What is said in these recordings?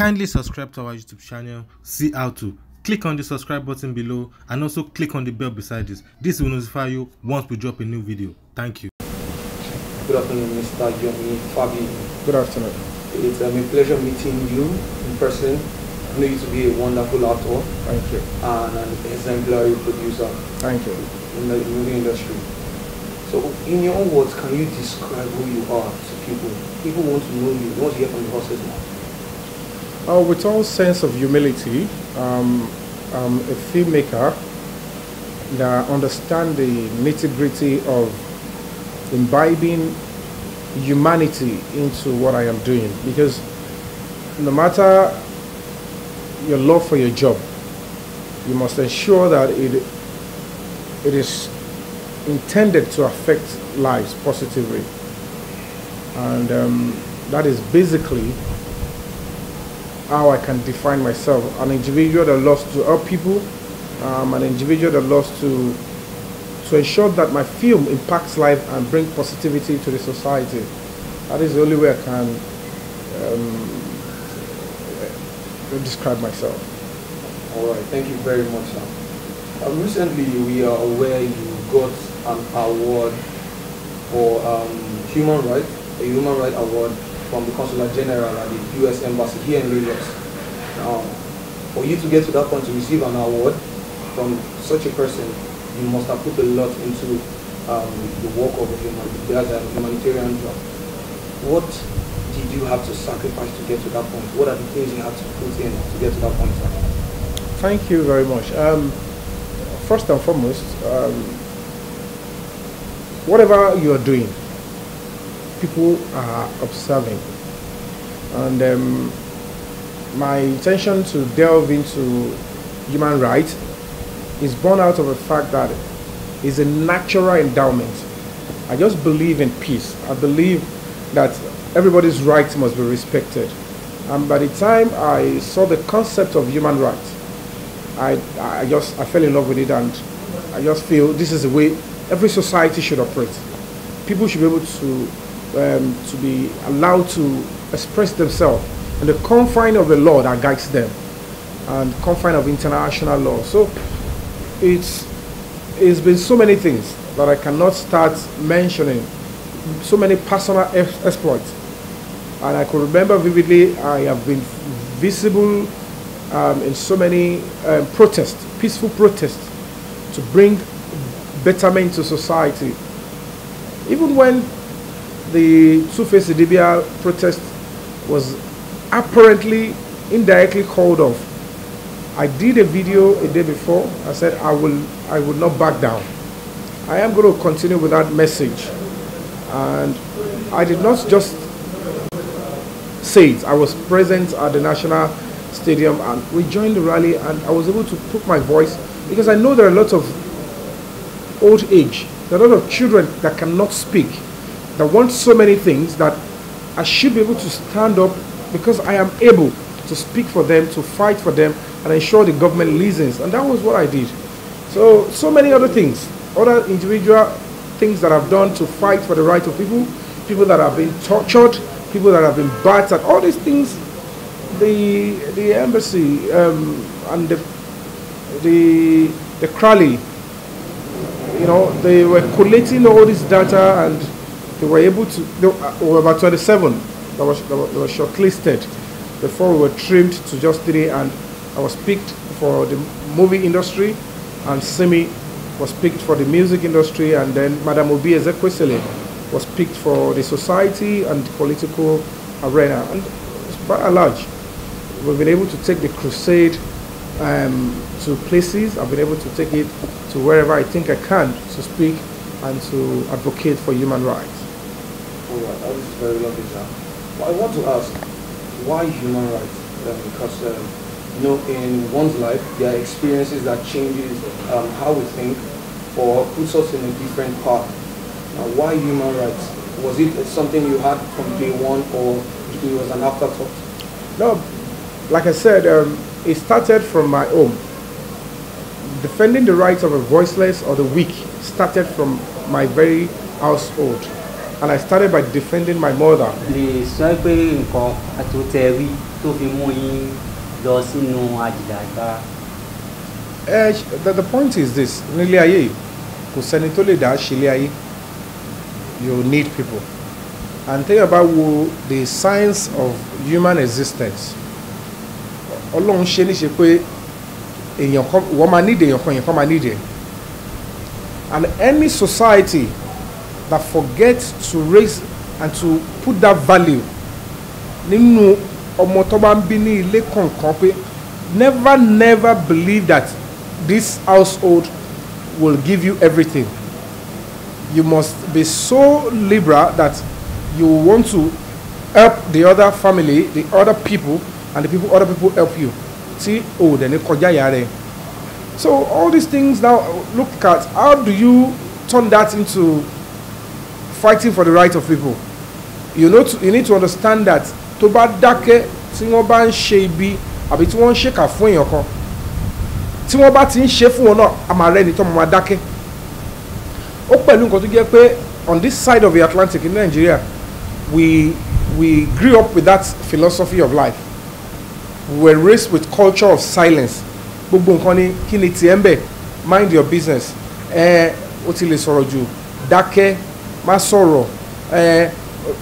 Kindly subscribe to our YouTube channel, see how to. Click on the subscribe button below and also click on the bell beside this. This will notify you once we drop a new video. Thank you. Good afternoon, Mr. Yomi Fabiyi. Good afternoon. It's a pleasure meeting you in person. I know you to be a wonderful actor. Thank you. And an exemplary producer. Thank you. In the movie industry. So, in your own words, can you describe who you are to people? People want to know you. They want to hear from the horse's mouth. With all sense of humility, I'm a filmmaker that understands the nitty-gritty of imbibing humanity into what I am doing. Because no matter your love for your job, you must ensure that it is intended to affect lives positively. And that is basically how I can define myself. An individual that loves to help people, an individual that loves to ensure that my film impacts life and bring positivity to the society. That is the only way I can describe myself. All right, thank you very much, sir. Recently, we are aware you got an award for a human right award from the Consular General at the U.S. Embassy here in Lagos. Now, for you to get to that point to receive an award from such a person, you must have put a lot into the work of a humanitarian job. What did you have to sacrifice to get to that point? What are the things you had to put in to get to that point, sir? Thank you very much. First and foremost, whatever you are doing, people are observing. And my intention to delve into human rights is born out of the fact that it's a natural endowment. I just believe in peace. I believe that everybody's rights must be respected. And by the time I saw the concept of human rights, I fell in love with it, and I just feel this is the way every society should operate. People should be able to be allowed to express themselves in the confine of the law that guides them and confine of international law. So it's been so many things that I cannot start mentioning, so many personal exploits. And I could remember vividly, I have been visible in so many protests, peaceful protests, to bring betterment to society. Even when the Two-Face Idibia protest was apparently indirectly called off, I did a video a day before. I said I will not back down. I am going to continue with that message. And I did not just say it. I was present at the National Stadium and we joined the rally, and I was able to put my voice, because I know there are a lot of old age, there are a lot of children that cannot speak, that want so many things, that I should be able to stand up because I am able to speak for them, to fight for them, and ensure the government listens. And that was what I did. So many other things, other individual things that I've done to fight for the right of people that have been tortured, people that have been battered, all these things. The embassy and the Crowley, they were collating all this data, and they were able to. There were about 27 that were shortlisted before we were trimmed to just 3, and I was picked for the movie industry, and Simi was picked for the music industry, and then Madam Obi Ezekwesili was picked for the society and the political arena. And by and large, we've been able to take the crusade to places. I've been able to take it to wherever I think I can to speak and to advocate for human rights. All right, that is very lovely, sir. But I want to ask, why human rights? Because in one's life, there are experiences that changes how we think or puts us in a different path. Now, why human rights? Was it something you had from day one, or it was an afterthought? No, like I said, it started from my home. Defending the rights of the voiceless or the weak started from my very household. And I started by defending my mother. lè sọ pé nǹkan àtòtẹ̀rí tó fi mú yín lọ sínú àjìjàgbara. The point is this, nílé ayé kò sẹ́ni tó lè dá ṣe ilé ayé, you need people. And think about the science of human existence. Ọlọ́run ṣe ní ṣe pé èèyàn kan wọ́n máa need èèyàn kan máa need ẹ̀. And any society that forgets to raise and to put that value nínú ọmọ tó bá ń bí ní ilé kọ̀ọ̀kan pé never believe that this household will give you everything. You must be so liberal that you want to help the other family, the other people, and the other people help you. See, oh, then so all these things now, look at how do you turn that into fighting for the rights of people. You need to understand that tó bá dákẹ́ tí wọ́n bá ń ṣe ibi àbí tí wọ́n ń ṣèkà fún èèyàn kan, tí wọ́n bá ti ń ṣe fún wọn náà a máa rẹ́ni tó máa dákẹ́. Ó pẹ̀lú nǹkan tó jẹ́ pé on this side of the Atlantic in Nigeria, we grew up with that philosophy of life. We were raised with culture of silence. Gbogbo nǹkan ni kí ni tiẹ̀ ń bẹ̀, mind your business. Ó ti lè sọ̀rọ̀ jù, dákẹ́, má sọ̀rọ̀,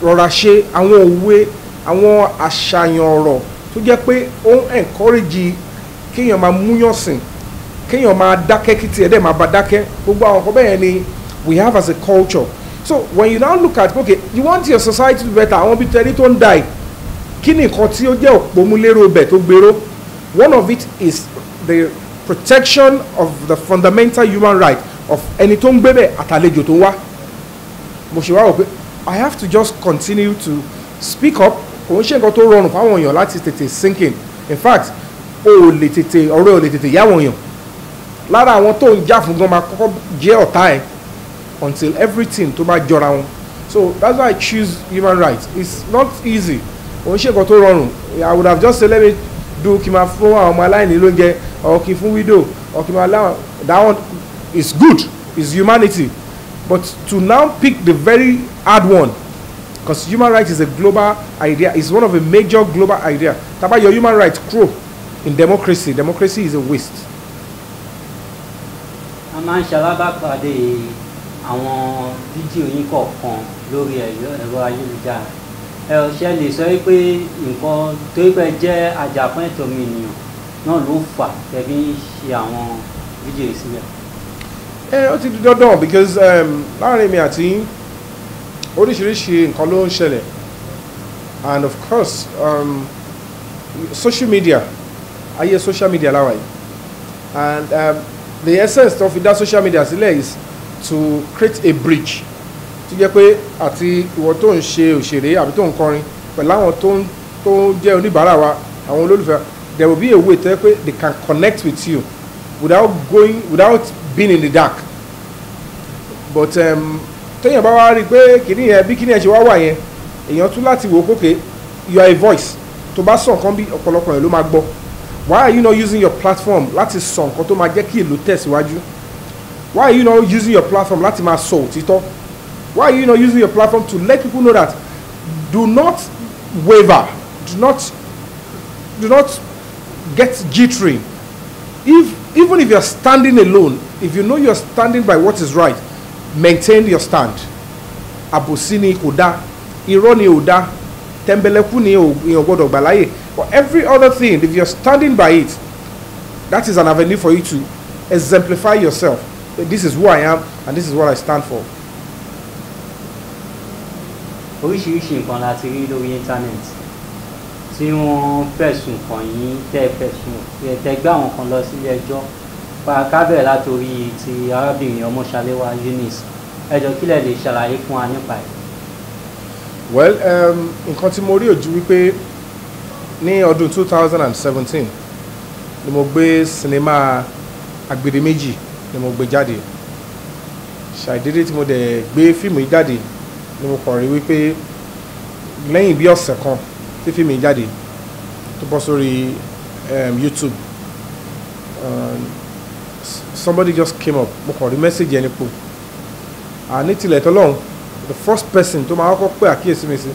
rọra ṣe àwọn òwe, àwọn àṣàyàn ọ̀rọ̀ tó jẹ́ pé ó ń encourage kéèyàn máa múyàn sìn, kéèyàn máa dákẹ́ kí tiẹ̀ dẹ̀ máa bá dákẹ́. Gbogbo àwọn nǹkan bẹ́ẹ̀ ni we have as a culture. So when you now look at, okay, you want your society to be better, àwọn bí tẹ́lẹ̀ tó ń die, kí ni nǹkan tí ó jẹ́ òpómúlérò bẹ̀ tó gbèrò? One of it is the protection of the fundamental human right of ẹni tó ń gbé bẹ̀ àtàlejò tó ń wá. Mo ṣe wá wò pé I have to just continue to speak up. Kò ń ṣe nǹkan tó rọrùn fáwọn èèyàn láti tètè sink in. In fact, ọ̀rọ̀ ò lè tètè yáwọn èèyàn. Lára àwọn tó ń jà fún gan máa kọ́kọ́ jẹ́ ọ̀tá ẹ̀ until everything tó bá jọra wọn. So that's why I choose human rights. It's not easy. Kò ń ṣe nǹkan tó rọrùn. I would have just said let me do kí n máa fún àwọn ọmọ aláìní lóúnjẹ or kí n fún widow or kí n máa láwọn. That one is good. It's humanity. But to now pick the very hard one, because human rights is a global idea, it's one of the major global idea. Taba your human rights grow in democracy. Democracy is a waste. A máa ń ṣalábàpàdé àwọn fídíò yín kọ̀ọ̀kan lórí ẹ̀rọ ayélujára. Ẹ ṣe lè sọ pé nǹkan tó pẹ́ jẹ́ àjàfún ẹ̀tọ́ ọmọnìyàn náà ló fà tẹ̀bí ṣe àwọn fídíò yìí sílẹ̀. Ó ti di dandan because láàrin mi àti oríṣiríṣi nǹkan ló ń ṣẹlẹ̀, and of course social media, ayé social media láwa yìí, and the essence of that social media sílẹ̀ is to create a bridge tó jẹ́ pé àti ìwọ tó ń ṣe òṣèré àbí tó ń kọrin pẹ̀lú àwọn tó jẹ́ oníbàárà wa, àwọn olólùfẹ́, there will be a way tó jẹ́ pé they can connect with you without being in the dark. But téèyàn bá wá rí i pé kìíní yẹn bí kìíní yẹn ṣe wá wà yẹn, èèyàn tún láti wò ó kókè, you are a voice. Tó bá sọ nǹkan bí ọ̀pọ̀lọpọ̀ yẹn ló máa gbọ́. Why are you not using your platform láti sọ nǹkan tó máa jẹ́ kí ìlú tẹ̀síwájú? Why are you not using your platform láti máa sọ òtítọ́? Why are you not using your platform to let people know that do not waver, do not get jittery. Even if you're standing alone, if you know you're standing by what is right, maintain your stand. Àbòsí ni kò dá, irọ́ ni ò dá, tẹ́mbẹ̀lẹ̀kú ni èèyàn gbọ́dọ̀ gbà láyè. But every other thing, if you're standing by it, that is an avenue for you to exemplify yourself. This is who I am and this is what I stand for. Oríṣiríṣi nǹkan la ti rí lórí íńtánẹ́ẹ̀tì tí wọ́n fẹ̀sùn kàn yín tẹ́ gbé àwọn kan lọ sílé ẹjọ́ kábẹ̀rẹ̀ látòrí ti arábìnrin Ọmọṣaléwá Eunice. Ẹ jọ̀ọ́ kí lẹ lè ṣàlàyé fún wa nípa ẹ̀. Well, nǹkan tí mo rí ojú wípé ní ọdún 2017 ni mo gbé sinimá Agbedeméjì ni mo gbé jáde. Ṣàìdédé tí mo dẹ̀ gbé fíìmù yìí jáde ni mo kàn rí wípé lẹ́yìn bí ọ̀sẹ̀ kan tí fíìmù yìí jáde tó bọ́ sórí YouTube, somebody just came up, mo kàn rí message ẹni pò ní tilẹ̀ tọ́lọ́hún, the first person tó máa kọ́kọ́ pé àkíyèsí mi sí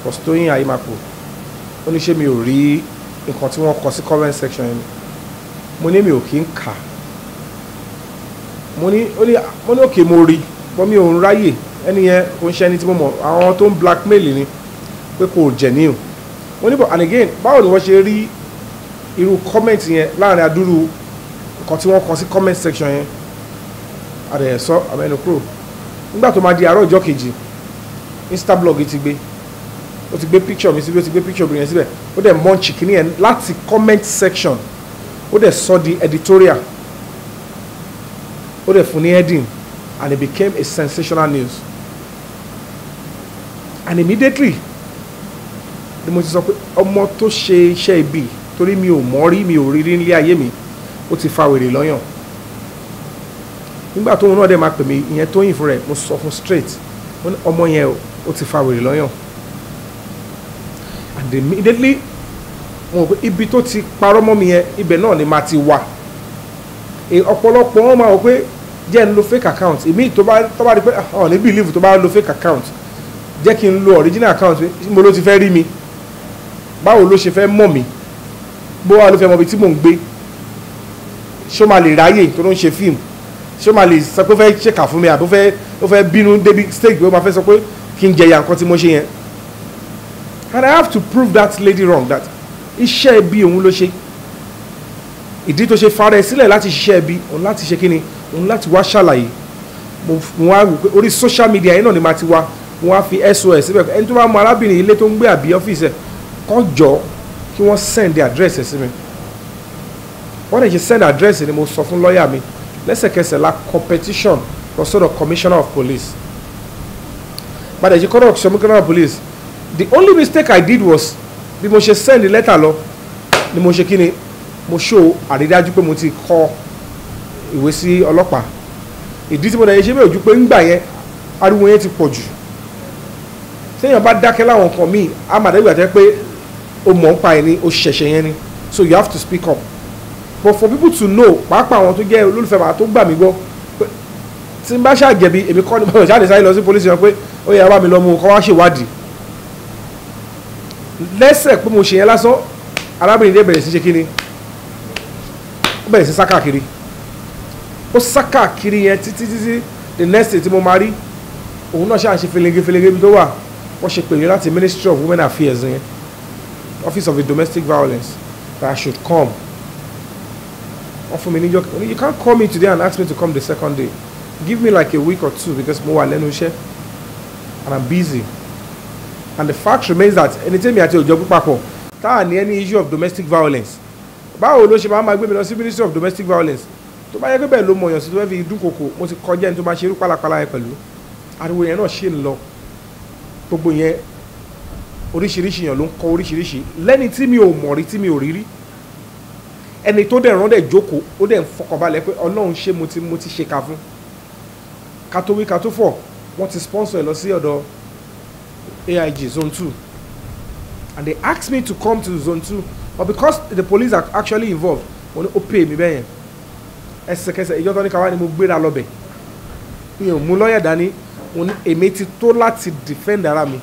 was Toyin Ayémapò. Ó ní ṣé mi ò rí nǹkan tí wọ́n kọ sí comment section yẹn mo ní mi ò kí ń kà mo ní òkè mo rí bọ́ mi ò ń ráyè ẹni yẹn kò ń ṣe ẹni tí mo mọ̀ àwọn tó ń blackmail ni pé kò genuine mo ní bọ̀ and again báwo ni wọ́n ṣe rí irú comment yẹn láàrin adúrú nǹkan tí wọ́n kọ sí comment section yẹn àdẹ̀yẹ sọ àmẹ́nu kúrò nígbà tó máa di àárọ̀ ọjọ́ kejì instablog ti gbé ó ti gbé picture mi síbi ó ti gbé picture obìnrin yẹn síbẹ̀ ó dẹ̀ munch kìíní yẹn láti comment section ó dẹ̀ sọ di editorial ó dẹ̀ fún ní heading and it became a sensational news and immediately ni mo ti sọ pé ọmọ tó ṣe iṣẹ́ ibi torí mi ò mọ̀ rí mi ò rí rí nílé ayé mi ó ti fa wèrè lọ́yàn nígbà tóun náà dẹ̀ máa pè mí ìyẹn Tóyìn fún rẹ̀ mo sọ fún straight ọmọ yẹn ó ti fa wèrè lọ́yàn and immediately mo rò pé ibi tó ti parọ́ mọ́ mi yẹn ibẹ̀ náà ni màá ti wà ọ̀pọ̀lọpọ̀ wọn máa wọ pé jẹ́ ń lo fake account èmi tó bá rí pé ọ̀ ní believe tó bá lo fake account jẹ́ kí n lo original account mo ló ti fẹ́ rí mi báwo ló ṣe fẹ́ mọ̀ mí bó wà ló fẹ́ mọ̀ bí tí mò ń gbé ṣó máa lè ráyè tó ló ń ṣe fíìmù ṣó máa lè sọ pé ó fẹ́ ṣèkà fún mi àbí ó fẹ́ bínú débi stage pé ó máa fẹ́ sọ pé kí n jẹ̀yà nǹkan tí mo ṣe yẹn and I have to prove that lady wrong that iṣẹ́ ibi òun ló ṣe ìdí tó ṣe fara ẹ sílẹ̀ láti ṣiṣẹ́ ibi òun láti ṣe kíni òun láti wá ṣàlàyé mo wá wò pé orí social media yẹn náà ni màá ti wá mo wá fi SOS síbẹ̀ ẹni tó bá mọ arábìnrin ilé tó ń gbé àbí ọ́fíìsì ẹ̀ kọ́ jọ kí wọ́n send address ẹ̀ sí mi wọ́n lè ṣe send address ni mo sọ fún lọ́ọ̀yà mi lẹ́sẹ̀kẹsẹ̀ la competition lọ sọ́dọ̀ commissioner of police padà ṣe kọ́dọ̀ commissioner of police the only mistake I did was bí mo ṣe send letter lọ ni mo ṣe kí ni mo show àrídájú pé mo ti kọ ìwé sí ọlọ́pàá ìdí tí mo dẹ̀ ṣe bẹ́ẹ̀ ojú pé ńgbà yẹn ariwo yẹn ti pọ̀ jù téèyàn bá dákẹ́ láwọn nǹkan míì á mà dẹ́gbà tẹ́ pé o mọ̀ ń pa ẹ̀ ni o ṣẹ̀ṣẹ̀ yẹn ni so you have to speak up but for people to know pàápàá àwọn tó jẹ́ olólùfẹ́ màá tó gbà mí gbọ́ pé tí n bá ṣàjẹ̀bi èmi kọ́ ni báwo ṣáà lè sáré lọ sí police yẹn pé ó yẹ wá mi lọ mú kọ́ wá ṣèwádìí lẹ́sẹ̀ pé mo ṣe yẹn lásán arábìnrin dé bẹ̀rẹ̀ sí ṣe kí ni ó bẹ̀rẹ̀ sí sá káàkiri ó sá káàkiri yẹn títí the next day tí mo máa rí òun náà ṣáà ṣe felege bí tó wà wọ́n ṣe pè mí láti Ministry of Women Affairs yẹn Office of the Domestic Violence that I should come wọ́n fún mi níjọ́ you can't call me today and ask me to come the second day give me like a week or two because mo wà lẹ́nu iṣẹ́ and I'm busy and the fact remains that anytime àti òjò pípapọ̀ tá à ní any issue of domestic violence báwo ló ṣe máa gbé mi lọ sí Ministry of Domestic Violence tó bá yẹ pé bẹ́ẹ̀ ló mọ̀ yàn sí tó fẹ́ fi dúnkokò mo ti kọjá ẹni tó máa ṣe irú pálapàla yẹn pẹ̀lú ariwo yẹn náà ṣì ń lọ gbogbo yẹn oríṣiríṣi yàn ló ń kọ oríṣiríṣi lẹ́ni tí mi ò mọ̀ rí tí mi ò rí rí ẹni tó dẹ̀ rán dẹ̀ jókòó ó dẹ̀ ń fọkànbalẹ̀ pé Ọlọ́run ṣé mo ti ṣèkà fún ká tó wí ká tó fọ̀ wọ́n ti sponsor ẹ̀ lọ sí ọ̀dọ̀ AIG zone 2 and they asked me to come to zone 2 but because the police are actually involved wọ́n ní ó pè mí bẹ́yẹn ẹsẹ̀kẹsẹ̀ ìjọ́ tó ní káwá ni mo gbéra lọ́bẹ̀ mi ò mú lọ́ọ̀yà dání wọ́n ní èmi ti tó láti defend ara mi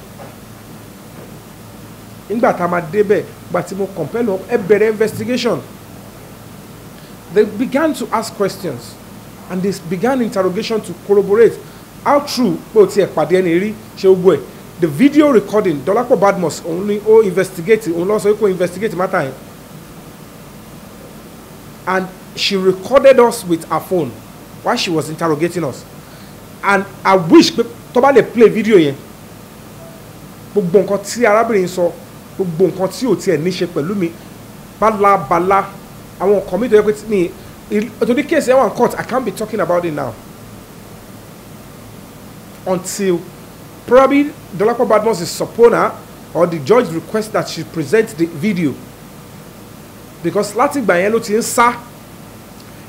nígbà tá a máa débẹ̀ gbà tí mo compel wọn ẹ bẹ̀rẹ̀ investigation they began to ask questions and they began interrogation to corroborate how true pé o tiẹ̀ pàdé ẹni rí ṣe gbogbo ẹ̀ the video recording Dolapo Badmus òun ni ó investigate òun lọ sọ pé ó investigate matter yẹn and she recorded us with her phone while she was interrogating us and I wish pé tó bá lè play video yẹn gbogbo nǹkan tí arábìnrin sọ gbogbo nǹkan tí ò tiẹ̀ ní ṣe pẹ̀lú mi bálabàla àwọn nǹkan mi tó yẹ pé mi torí case ẹ̀ wà in court I can't be talking about it now until probably Dolapo Badmus' subpoena or the judge requests that she present the video because láti ìgbà yẹn ló ti ń sá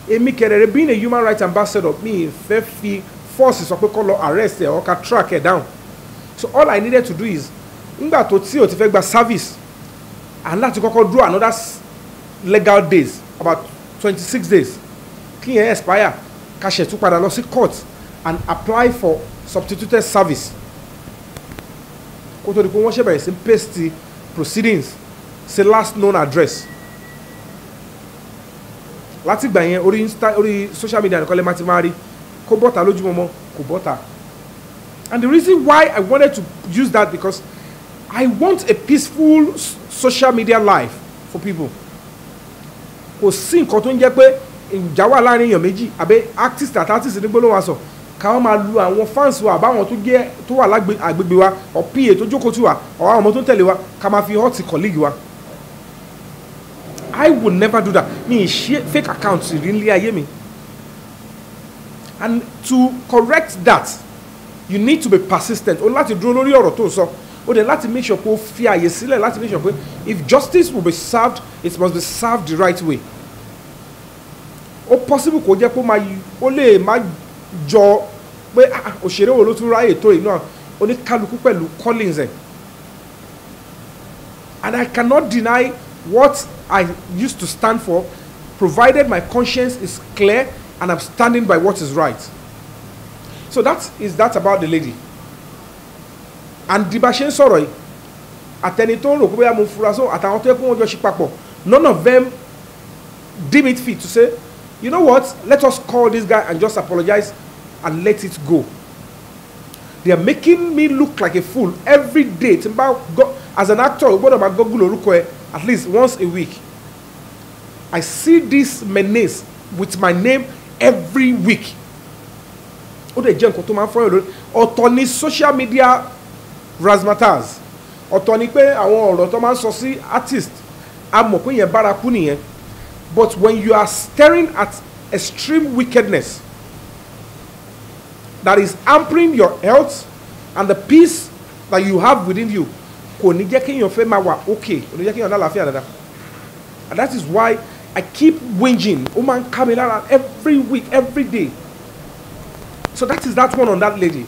èmi kẹrẹrẹ being a human rights ambassador mi fẹ́ fi force sọ pé kó lọ arrest ẹ̀ or ká track ẹ̀ down so all I needed to do is nígbà tó tí o ti fẹ́ gba service and láti kọ́kọ́ draw another legal days about 26 days kí yẹn expire ká ṣe tún padà lọ sí court and apply for substituted service kó tó di pé wọ́n ṣe bẹ̀rẹ̀ sí paste proceedings ṣe last known address láti gbà yẹn orí social media nìkan lè má ti máa rí kó bọ́ta lójúmọmọ kò bọ́ta. And the reason why I wanted to use that because I want a peaceful social media life for people. Kò sí nǹkan tó ń jẹ́ pé ìjà wà láàrin èèyàn méjì àbí artist àti artist ní gbólóhùn aṣọ káwọn máa lu àwọn fans wa àbáwọn tó wà lágbègbè wa or PA tó jókòó tì wá or àwọn ọmọ tó ń tẹ̀lé wa ká máa fi hot colleague wa. I would never do that. Mi ṣe fake account rí nílé ayé mi. And to correct that, you need to be persistent. O láti dúró lórí ọ̀rọ̀ tó sọ. O dẹ̀ láti make sure pé o fi àyè sílẹ̀ láti make sure pé if justice will be served, it must be served the right way. O possible kò jẹ́ pé o lè má jọ pé òṣèré wo ló tún ráyè tó yìí náà oníkálukú pẹ̀lú callings ẹ̀. And I cannot deny what I used to stand for, provided my conscience is clear and I'm standing by what is right. So that about the lady. And the bá ṣe ń sọ̀rọ̀ yìí àtẹni tó ń rò pé bóyá mo fura so àtàwọn tó yẹ kó wọ́n jọ ṣe papọ̀, none of them deem it fit to say, you know what, let us call this guy and just apologize and let it go. They are making me look like a fool every day. As an actor, at least once a week. I see this menace with my name every week. Ọ̀tọ̀ ni social media razzmatazz. Ọ̀tọ̀ ni pé àwọn ọ̀rọ̀ tó máa ń sọ sí artist a mọ̀ pé yẹn bárakú nìyẹn. But when you are staring at extreme wickedness that is hampering your health and the peace that you have within you, kò ní jẹ́ kéèyàn fẹ́ máa wà okay, kò ní jẹ́ kéèyàn lálàáfíà dáadáa. And that is why I keep whinging. Ó máa ń ká mi lára every week, every day. So that is that one on that lady.